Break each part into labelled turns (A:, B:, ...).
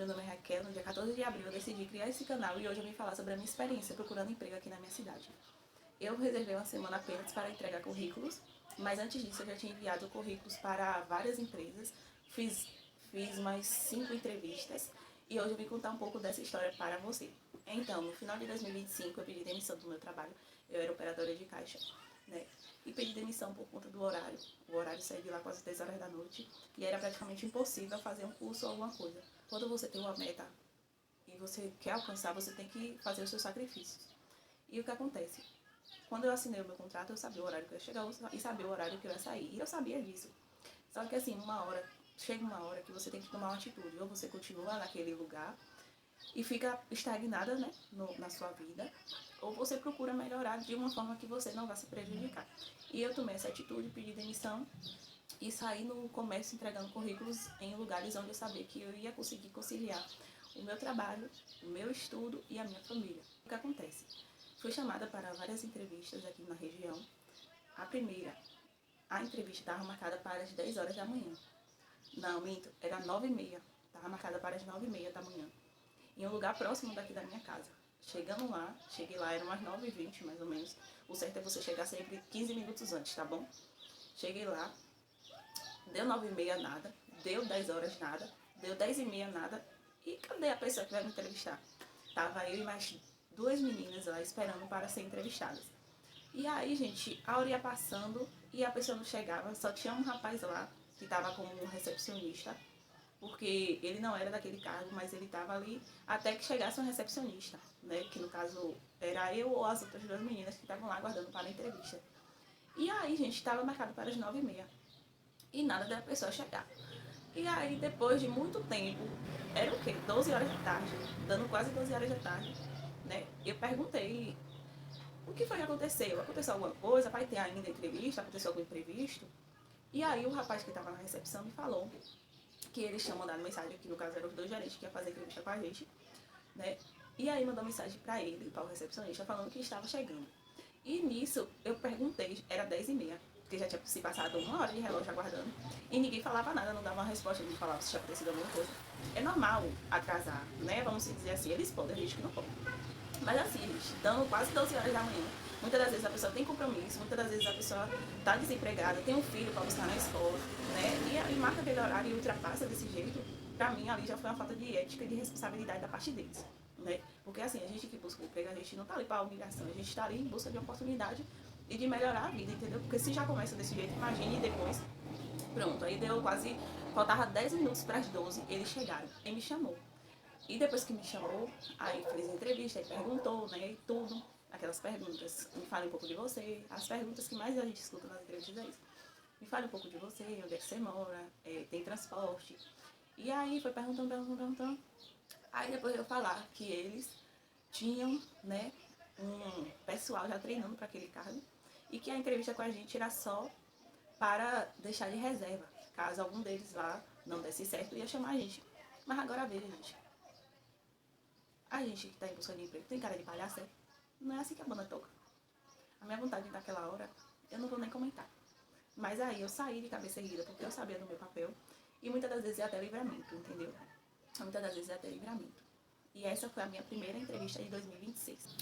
A: Meu nome é Raquel. No dia 14 de abril eu decidi criar esse canal e hoje eu vim falar sobre a minha experiência procurando emprego aqui na minha cidade. Eu reservei uma semana apenas para entregar currículos, mas antes disso eu já tinha enviado currículos para várias empresas, fiz, fiz mais 5 entrevistas e hoje eu vim contar um pouco dessa história para você. Então, no final de 2025 eu pedi demissão do meu trabalho, eu era operadora de caixa, né? E pedi demissão por conta do horário. O horário saía de lá quase 10 horas da noite e era praticamente impossível fazer um curso ou alguma coisa. Quando você tem uma meta e você quer alcançar, você tem que fazer os seus sacrifícios. E o que acontece? Quando eu assinei o meu contrato, eu sabia o horário que eu ia chegar e sabia o horário que eu ia sair. E eu sabia disso. Só que assim, chega uma hora que você tem que tomar uma atitude. Ou você continua naquele lugar e fica estagnada, né, na sua vida, ou você procura melhorar de uma forma que você não vá se prejudicar. E eu tomei essa atitude, pedi demissão e saí no comércio entregando currículos em lugares onde eu sabia que eu ia conseguir conciliar o meu trabalho, o meu estudo e a minha família. O que acontece? Fui chamada para várias entrevistas aqui na região. A primeira, a entrevista estava marcada para as 10 horas da manhã. Não, minto, era 9h30. Estava marcada para as 9h30 da manhã. Em um lugar próximo daqui da minha casa. Cheguei lá, eram umas 9h20 mais ou menos. O certo é você chegar sempre 15 minutos antes, tá bom? Cheguei lá, deu 9h30 nada, deu 10 horas nada, deu 10h30 nada. E cadê a pessoa que vai me entrevistar? Tava eu e mais duas meninas lá esperando para ser entrevistadas. E aí, gente, a hora ia passando e a pessoa não chegava, só tinha um rapaz lá que estava como um recepcionista, porque ele não era daquele cargo, mas ele estava ali até que chegasse um recepcionista, né? Que no caso era eu ou as outras duas meninas que estavam lá aguardando para a entrevista. E aí, gente, estava marcado para as 9h30 e nada da pessoa chegar. E aí, depois de muito tempo, era o quê? 12 horas da tarde, dando quase 12 horas da tarde, né? Eu perguntei o que foi que aconteceu? Aconteceu alguma coisa? Vai ter ainda entrevista? Aconteceu algum imprevisto? E aí o rapaz que estava na recepção me falou que eles tinham mandado mensagem, que no caso eram os dois gerentes que iam fazer entrevista com a gente, né? E aí mandou mensagem para ele, para o recepcionista, falando que estava chegando. E nisso eu perguntei, era 10h30, porque já tinha se passado uma hora de relógio aguardando, e ninguém falava nada, não dava uma resposta, não falava se tinha acontecido alguma coisa. É normal atrasar, né? Vamos dizer assim, eles podem, a gente que não pode. Mas assim, gente, dando quase 12 horas da manhã, muitas das vezes a pessoa tem compromisso, muitas das vezes a pessoa está desempregada, tem um filho para buscar na escola, né? E marca aquele horário e ultrapassa desse jeito, pra mim ali já foi uma falta de ética e de responsabilidade da parte deles, né? Porque assim, a gente que busca um emprego, a gente não tá ali para humilhação, a gente tá ali em busca de oportunidade e de melhorar a vida, entendeu? Porque se já começa desse jeito, imagine depois. Pronto, aí deu quase, faltava 10 minutos para as 12, eles chegaram e me chamou. E depois que me chamou, aí fez a entrevista, aí perguntou, né, e tudo, aquelas perguntas. Me fale um pouco de você, as perguntas que mais a gente escuta nas entrevistas é isso. Me fale um pouco de você, onde é que você mora, tem transporte. E aí foi perguntando. Aí depois eu falar que eles tinham, né, um pessoal já treinando para aquele cargo e que a entrevista com a gente era só para deixar de reserva. Caso algum deles lá não desse certo, ia chamar a gente. Mas agora veja, gente, a gente que está em busca de emprego tem cara de palhaço, é? Não é assim que a banda toca. A minha vontade naquela hora, eu não vou nem comentar. Mas aí eu saí de cabeça erguida porque eu sabia do meu papel. E muitas das vezes é até livramento, entendeu? Muitas das vezes é até livramento. E essa foi a minha primeira entrevista de 2026.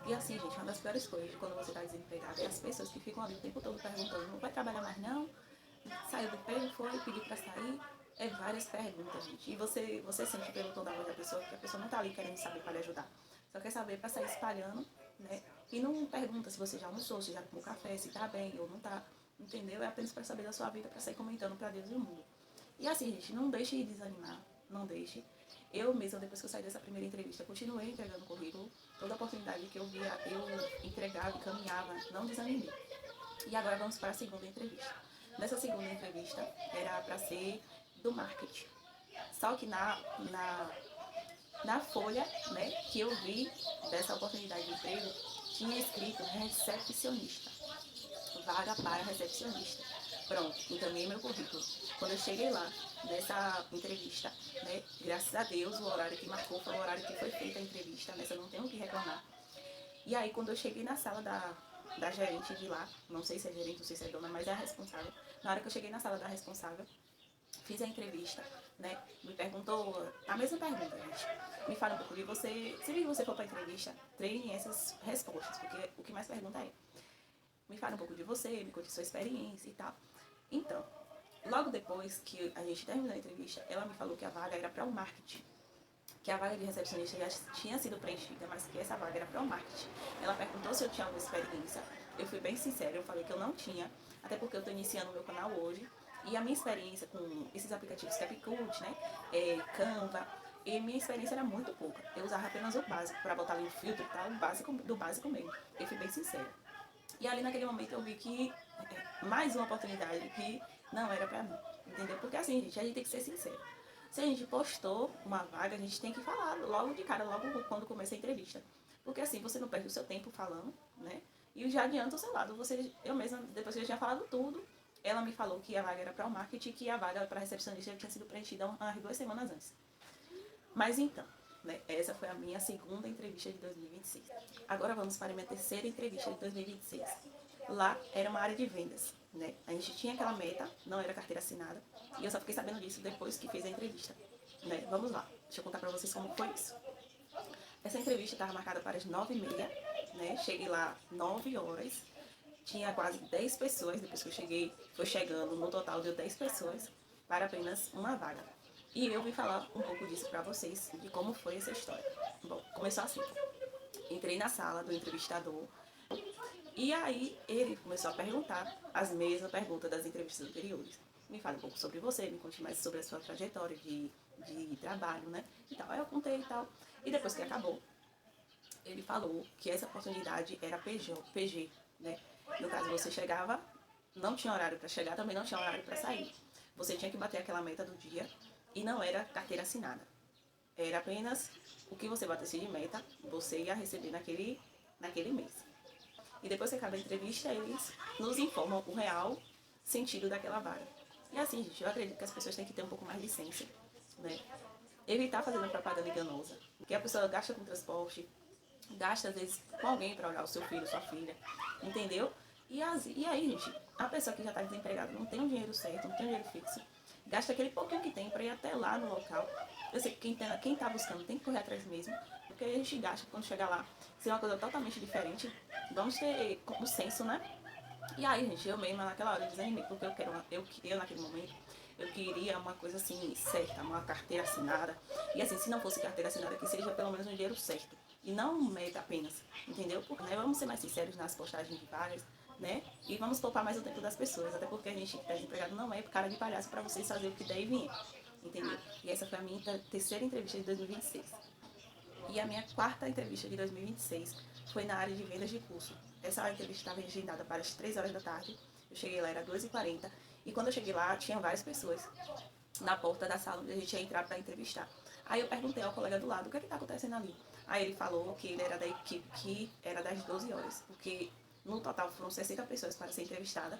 A: E assim, gente, uma das piores coisas de quando você está desempregado é as pessoas que ficam ali o tempo todo perguntando: não vai trabalhar mais não? Saiu do emprego, foi, pediu pra sair. É várias perguntas, gente. E você sente pelo tom da voz da pessoa que a pessoa não tá ali querendo saber para lhe ajudar. Só quer saber para sair espalhando, né? E não pergunta se você já almoçou, se já tomou café, se tá bem ou não tá. Entendeu? É apenas para saber da sua vida, para sair comentando para Deus e o mundo. E assim, gente, não deixe de desanimar. Não deixe. Eu mesma, depois que eu saí dessa primeira entrevista, continuei entregando currículo. Toda oportunidade que eu via, eu entregava e caminhava. Não desanimei. E agora vamos para a segunda entrevista. Nessa segunda entrevista era para ser do marketing. Só que na folha, né, que eu vi dessa oportunidade de emprego, tinha escrito recepcionista. Vaga para recepcionista. Pronto, encaminhei meu currículo. Quando eu cheguei lá, nessa entrevista, né, graças a Deus, o horário que marcou foi o horário que foi feita a entrevista, nessa eu não tenho o que reclamar. E aí, quando eu cheguei na sala da gerente de lá, não sei se é gerente, não sei se é dona, mas é a responsável. Na hora que eu cheguei na sala da responsável, Fiz a entrevista, né? Me perguntou a mesma pergunta, gente. Me fala um pouco de você. Se você for para a entrevista, treine essas respostas, porque o que mais pergunta é: me fala um pouco de você, me conte sua experiência e tal. Então, logo depois que a gente terminou a entrevista, ela me falou que a vaga era para o marketing. Que a vaga de recepcionista já tinha sido preenchida, mas que essa vaga era para o marketing. Ela perguntou se eu tinha alguma experiência. Eu fui bem sincera, eu falei que eu não tinha, até porque eu estou iniciando o meu canal hoje. E a minha experiência com esses aplicativos CapCut, né, Canva, e minha experiência era muito pouca. Eu usava apenas o básico, para botar ali o filtro e tal, o básico do básico mesmo. Eu fui bem sincera. E ali naquele momento eu vi que mais uma oportunidade que não era pra mim, entendeu? Porque assim, gente, a gente tem que ser sincero. Se a gente postou uma vaga, a gente tem que falar logo de cara, logo quando começa a entrevista. Porque assim, você não perde o seu tempo falando, né? E já adianta o seu lado. Eu mesma, depois que eu já tinha falado tudo, ela me falou que a vaga era para o marketing e que a vaga para recepcionista já tinha sido preenchida umas 2 semanas antes. Mas então, né, essa foi a minha segunda entrevista de 2026. Agora vamos para a minha terceira entrevista de 2026. Lá era uma área de vendas, né? A gente tinha aquela meta, não era carteira assinada, e eu só fiquei sabendo disso depois que fiz a entrevista, né? Vamos lá, deixa eu contar para vocês como foi isso. Essa entrevista estava marcada para as 9h30, né? Cheguei lá 9 horas, tinha quase 10 pessoas, depois que eu cheguei, foi chegando, no total deu 10 pessoas para apenas uma vaga. E eu vim falar um pouco disso para vocês, de como foi essa história. Bom, começou assim. Entrei na sala do entrevistador e aí ele começou a perguntar as mesmas perguntas das entrevistas anteriores. Me fala um pouco sobre você, me conte mais sobre a sua trajetória de trabalho, né? E tal. Aí eu contei e tal. E depois que acabou, ele falou que essa oportunidade era PG, né? No caso, você chegava, não tinha horário para chegar, também não tinha horário para sair. Você tinha que bater aquela meta do dia e não era carteira assinada. Era apenas o que você batesse de meta, você ia receber naquele mês. E depois que acaba a entrevista, eles nos informam o real sentido daquela vaga. E assim, gente, eu acredito que as pessoas têm que ter um pouco mais de licença, né? Evitar fazendo propaganda enganosa. Porque a pessoa gasta com transporte, gasta às vezes com alguém para olhar o seu filho, sua filha, entendeu? E aí, gente, a pessoa que já está desempregada não tem um dinheiro certo, não tem um dinheiro fixo, gasta aquele pouquinho que tem para ir até lá no local. Eu sei que quem tá buscando tem que correr atrás mesmo, porque a gente gasta quando chegar lá, se é uma coisa totalmente diferente, vamos ter como senso, né? E aí, gente, eu mesma naquela hora desanimei, porque eu naquele momento, eu queria uma coisa assim, certa, uma carteira assinada. E assim, se não fosse carteira assinada, que seja pelo menos um dinheiro certo. E não um meta apenas, entendeu? Porque, né, vamos ser mais sinceros nas postagens de vagas, né? E vamos poupar mais o tempo das pessoas, até porque a gente que está desempregado não é cara de palhaço para vocês fazer o que der e vier, entendeu? E essa foi a minha terceira entrevista de 2026. E a minha quarta entrevista de 2026 foi na área de vendas de curso. Essa entrevista estava agendada para as 3 horas da tarde. Eu cheguei lá, era 2h40. E quando eu cheguei lá, tinha várias pessoas na porta da sala onde a gente ia entrar para entrevistar. Aí eu perguntei ao colega do lado, o que está acontecendo ali? Aí ele falou que ele era da equipe que era das 12 horas, porque no total foram 60 pessoas para ser entrevistada.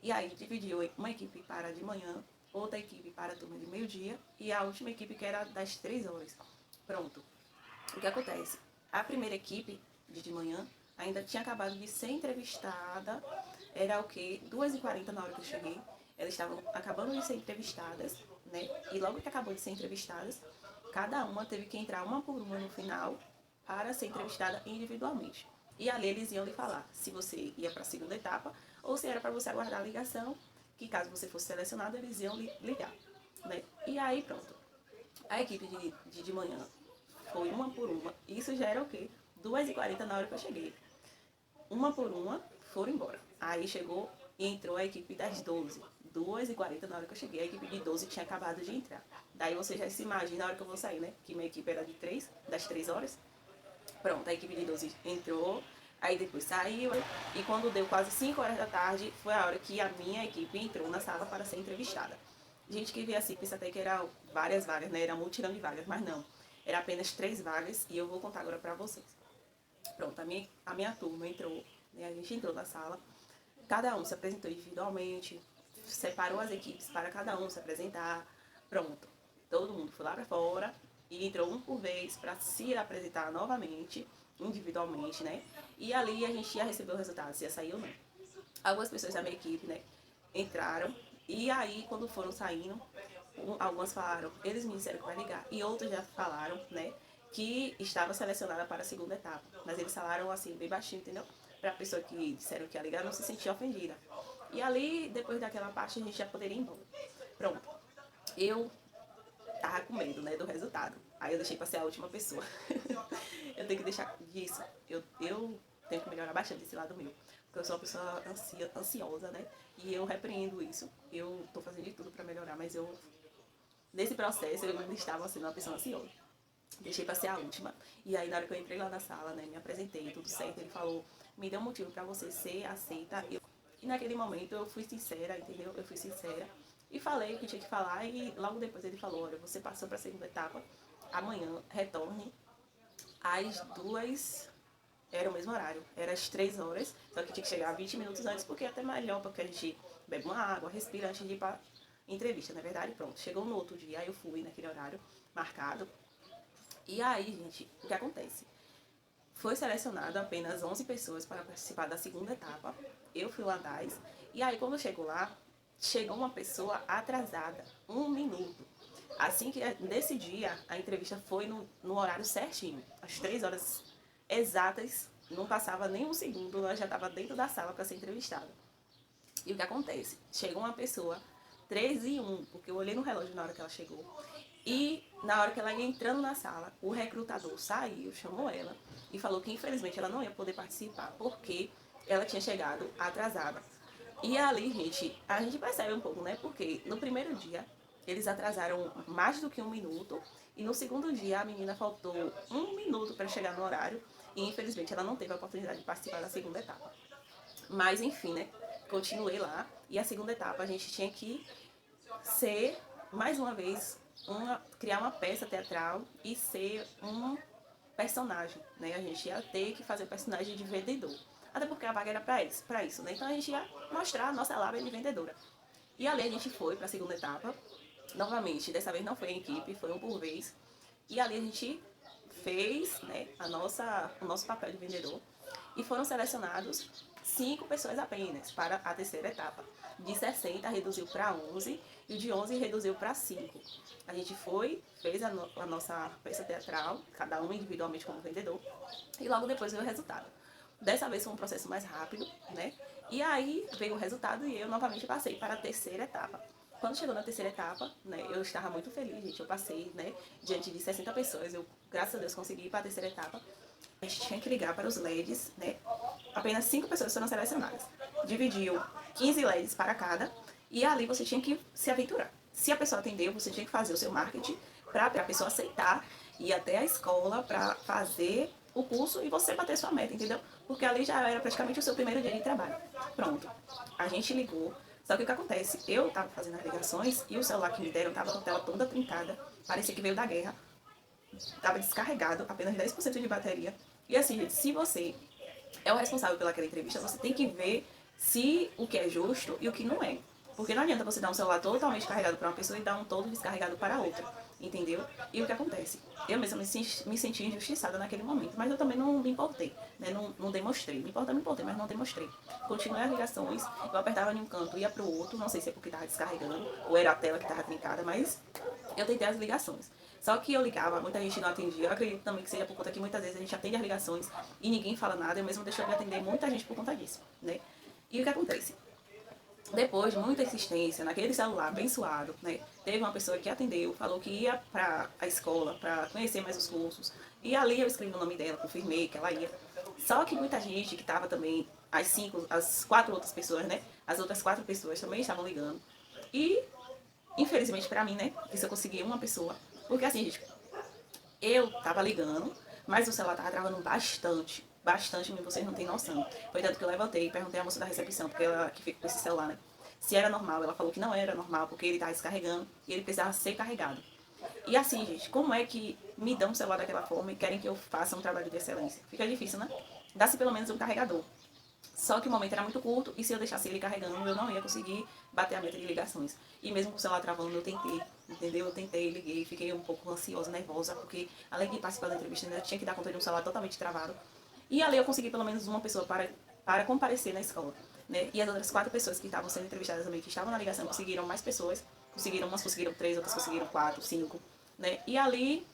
A: E aí dividiu uma equipe para de manhã, outra equipe para a turma de meio-dia e a última equipe que era das 3 horas. Pronto. O que acontece? A primeira equipe de manhã ainda tinha acabado de ser entrevistada, era o quê? 2h40 na hora que eu cheguei. Elas estavam acabando de ser entrevistadas, né? E logo que acabou de ser entrevistadas, cada uma teve que entrar uma por uma no final para ser entrevistada individualmente. E ali eles iam lhe falar se você ia para a segunda etapa ou se era para você aguardar a ligação, que caso você fosse selecionado, eles iam lhe ligar, né? E aí pronto. A equipe de manhã foi uma por uma. Isso já era o quê? 2h40 na hora que eu cheguei. Uma por uma foram embora. Aí chegou e entrou a equipe das 12. 2h40 na hora que eu cheguei. A equipe de 12 tinha acabado de entrar. Daí você já se imagina a hora que eu vou sair, né? Que minha equipe era de 3, das 3 horas. Pronto, a equipe de 12 entrou. Aí depois saiu. E quando deu quase 5 horas da tarde, foi a hora que a minha equipe entrou na sala para ser entrevistada. Gente que vê assim, pensa até que era várias vagas, né? Era multidão de vagas, mas não. Era apenas 3 vagas e eu vou contar agora pra vocês. Pronto, a minha turma entrou, né? A gente entrou na sala. Cada um se apresentou individualmente, separou as equipes para cada um se apresentar. Pronto, todo mundo foi lá pra fora e entrou um por vez para se apresentar novamente, individualmente, né? E ali a gente ia receber o resultado, se ia sair ou não. Algumas pessoas da minha equipe, né, entraram. E aí, quando foram saindo, Algumas falaram, eles me disseram que vai ligar. E outros já falaram, né, que estava selecionada para a segunda etapa. Mas eles falaram assim, bem baixinho, entendeu? Para a pessoa que disseram que ia ligar não se sentir ofendida. E ali, depois daquela parte, a gente já poderia ir embora. Pronto. Eu tava com medo, né, do resultado. Aí eu deixei pra ser a última pessoa. Eu tenho que deixar disso. Eu tenho que melhorar bastante esse lado meu. Porque eu sou uma pessoa ansiosa, né? E eu repreendo isso. Eu tô fazendo de tudo pra melhorar, mas nesse processo, eu ainda estava sendo uma pessoa ansiosa. Deixei pra ser a última. E aí, na hora que eu entrei lá na sala, né, me apresentei, tudo certo. Ele falou, me deu um motivo pra você ser aceita. E naquele momento eu fui sincera, entendeu? Eu fui sincera. E falei o que tinha que falar. E logo depois ele falou, olha, você passou pra segunda etapa. Amanhã, retorne às 2. Era o mesmo horário, era às 3 horas, só que tinha que chegar 20 minutos antes, porque é até melhor, porque a gente bebe uma água, respira antes de ir pra entrevista, na verdade, pronto. Chegou no outro dia, aí eu fui naquele horário marcado. E aí, gente, o que acontece? Foi selecionado apenas 11 pessoas para participar da segunda etapa. Eu fui uma das. E aí, quando chegou lá, chegou uma pessoa atrasada, 1 minuto. Assim que, nesse dia, a entrevista foi no horário certinho, às 3 horas exatas, não passava nem um segundo, ela já estava dentro da sala para ser entrevistada. E o que acontece? Chegou uma pessoa, 3:01, porque eu olhei no relógio na hora que ela chegou, e na hora que ela ia entrando na sala, o recrutador saiu, chamou ela e falou que infelizmente ela não ia poder participar, porque ela tinha chegado atrasada. E ali, gente, a gente percebe um pouco, né? Porque no primeiro dia, eles atrasaram mais do que 1 minuto. E no segundo dia, a menina faltou 1 minuto para chegar no horário. E infelizmente ela não teve a oportunidade de participar da segunda etapa. Mas enfim, né? Continuei lá. E a segunda etapa a gente tinha que ser, mais uma vez, criar uma peça teatral e ser um personagem, né? A gente ia ter que fazer o personagem de vendedor. Até porque a vaga era pra isso, né? Então a gente ia mostrar a nossa lábia de vendedora. E ali a gente foi para a segunda etapa. Novamente, dessa vez não foi em equipe, foi um por vez. E ali a gente fez, né, o nosso papel de vendedor. E foram selecionados 5 pessoas apenas para a terceira etapa. De 60 reduziu para 11 e o de 11 reduziu para 5. A gente foi, fez a nossa peça teatral, cada um individualmente como vendedor, e logo depois veio o resultado. Dessa vez foi um processo mais rápido, né? E aí veio o resultado e eu novamente passei para a terceira etapa. Quando chegou na terceira etapa, né, eu estava muito feliz, gente. Eu passei, né, diante de 60 pessoas. Eu, graças a Deus, consegui ir para a terceira etapa. A gente tinha que ligar para os LEDs, né? Apenas 5 pessoas foram selecionadas. Dividiu 15 LEDs para cada e ali você tinha que se aventurar. Se a pessoa atendeu, você tinha que fazer o seu marketing para a pessoa aceitar, ir até a escola para fazer o curso e você bater sua meta, entendeu? Porque ali já era praticamente o seu primeiro dia de trabalho. Pronto. A gente ligou. Só que o que acontece? Eu tava fazendo as ligações e o celular que me deram tava com a tela toda trincada. Parecia que veio da guerra. Tava descarregado, apenas 10% de bateria. E assim, gente, se você é o responsável pelaquela entrevista, você tem que ver se o que é justo e o que não é. Porque não adianta você dar um celular totalmente carregado para uma pessoa e dar um todo descarregado para outra. Entendeu? E o que acontece? Eu mesma me senti injustiçada naquele momento, mas eu também não me importei, né? Não demonstrei. Me importei, mas não demonstrei. Continuei as ligações, eu apertava em um canto, ia pro outro, não sei se é porque estava descarregando ou era a tela que estava trincada, mas eu tentei as ligações. Só que eu ligava, muita gente não atendia. Eu acredito também que seja por conta que muitas vezes a gente atende as ligações e ninguém fala nada. Eu mesmo deixei de atender muita gente por conta disso, né? E o que acontece? Depois de muita insistência naquele celular abençoado, né? Teve uma pessoa que atendeu, falou que ia para a escola para conhecer mais os cursos. E ali eu escrevi o nome dela, confirmei que ela ia. Só que muita gente que estava também, as 4 outras pessoas, né? As outras 4 pessoas também estavam ligando. E, infelizmente para mim, né? Isso eu consegui uma pessoa. Porque assim, gente, eu tava ligando, mas o celular tava travando bastante. Bastante mesmo, vocês não têm noção. Foi tanto que eu levantei e perguntei à moça da recepção, porque ela que fica com esse celular, né? Se era normal. Ela falou que não era normal, porque ele tava descarregando e ele precisava ser carregado. E assim, gente, como é que me dão um celular daquela forma e querem que eu faça um trabalho de excelência? Fica difícil, né? Dá-se pelo menos um carregador. Só que o momento era muito curto e se eu deixasse ele carregando, eu não ia conseguir bater a meta de ligações. E mesmo com o celular travando, eu tentei, entendeu? Eu tentei, liguei, fiquei um pouco ansiosa, nervosa, porque além de participar da entrevista, ainda tinha que dar conta de um celular totalmente travado. E ali eu consegui pelo menos uma pessoa para comparecer na escola, né? E as outras 4 pessoas que estavam sendo entrevistadas também, que estavam na ligação, conseguiram mais pessoas umas conseguiram 3, outras conseguiram 4, 5, né? E ali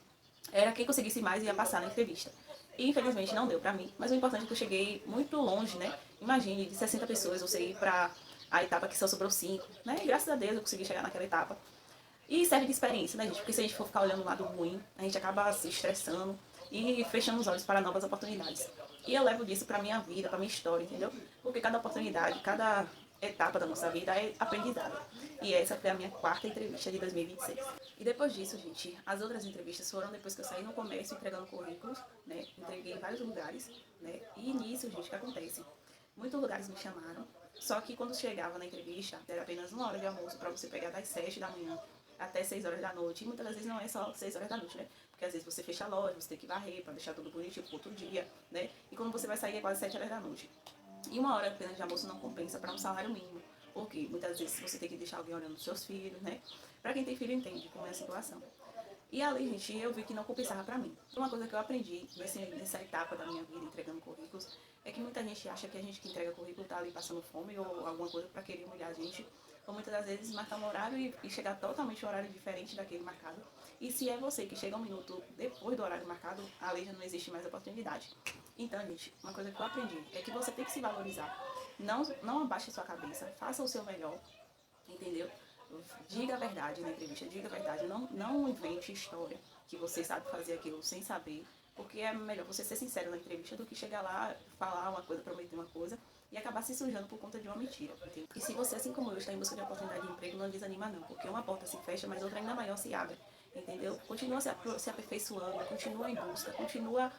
A: era quem conseguisse mais ia passar na entrevista. E infelizmente não deu pra mim, mas o importante é que eu cheguei muito longe, né? Imagine, de 60 pessoas você ir pra a etapa que só sobrou 5, né? E graças a Deus eu consegui chegar naquela etapa. E serve de experiência, né, gente? Porque se a gente for ficar olhando o lado ruim, a gente acaba se estressando e fechando os olhos para novas oportunidades. E eu levo disso pra minha vida, pra minha história, entendeu? Porque cada oportunidade, cada etapa da nossa vida é aprendizado. E essa foi a minha quarta entrevista de 2026. E depois disso, gente, as outras entrevistas foram depois que eu saí no comércio entregando currículos, né? Entreguei em vários lugares, né? E nisso, gente, o que acontece? Muitos lugares me chamaram, só que quando chegava na entrevista, era apenas 1 hora de almoço para você pegar das 7 da manhã até 6 horas da noite. E muitas das vezes não é só 6 horas da noite, né? Porque às vezes você fecha a loja, você tem que varrer para deixar tudo bonitinho pro outro dia, né? E quando você vai sair é quase 7 horas da noite. E 1 hora apenas de almoço não compensa para um salário mínimo. Porque muitas vezes você tem que deixar alguém olhando os seus filhos, né? Para quem tem filho entende como é a situação. E ali, gente, eu vi que não compensava pra mim. Uma coisa que eu aprendi nessa etapa da minha vida entregando currículos é que muita gente acha que a gente que entrega currículo tá ali passando fome ou alguma coisa pra querer humilhar a gente. Ou muitas das vezes marcar um horário e chegar totalmente um horário diferente daquele marcado. E se é você que chega 1 minuto depois do horário marcado, ali já não existe mais oportunidade. Então, gente, uma coisa que eu aprendi é que você tem que se valorizar. Não abaixe sua cabeça, faça o seu melhor, entendeu? Diga a verdade na entrevista, diga a verdade. Não invente história que você sabe fazer aquilo sem saber, porque é melhor você ser sincero na entrevista do que chegar lá, falar uma coisa, prometer uma coisa e acabar se sujando por conta de uma mentira. Entendeu? E se você, assim como eu, está em busca de oportunidade de emprego, não desanima não, porque uma porta se fecha, mas outra ainda maior se abre. Entendeu? Continua se aperfeiçoando, continua em busca, continua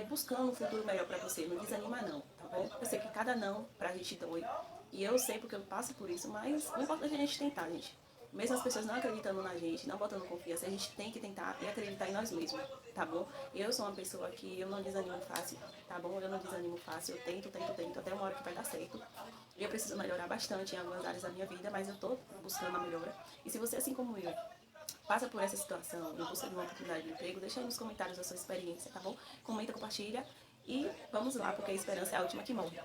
A: buscando um futuro melhor para você. Não desanima não, tá bom? Eu sei que cada não pra gente dói. E eu sei porque eu passo por isso, mas o importante é a gente tentar, gente. Mesmo as pessoas não acreditando na gente, não botando confiança, a gente tem que tentar e acreditar em nós mesmos, tá bom? Eu sou uma pessoa que eu não desanimo fácil, tá bom? Eu não desanimo fácil, eu tento, até uma hora que vai dar certo. Eu preciso melhorar bastante em algumas áreas da minha vida, mas eu tô buscando a melhora. E se você, assim como eu, passa por essa situação em busca de uma oportunidade de emprego, deixa aí nos comentários a sua experiência, tá bom? Comenta, compartilha e vamos lá, porque a esperança é a última que morre.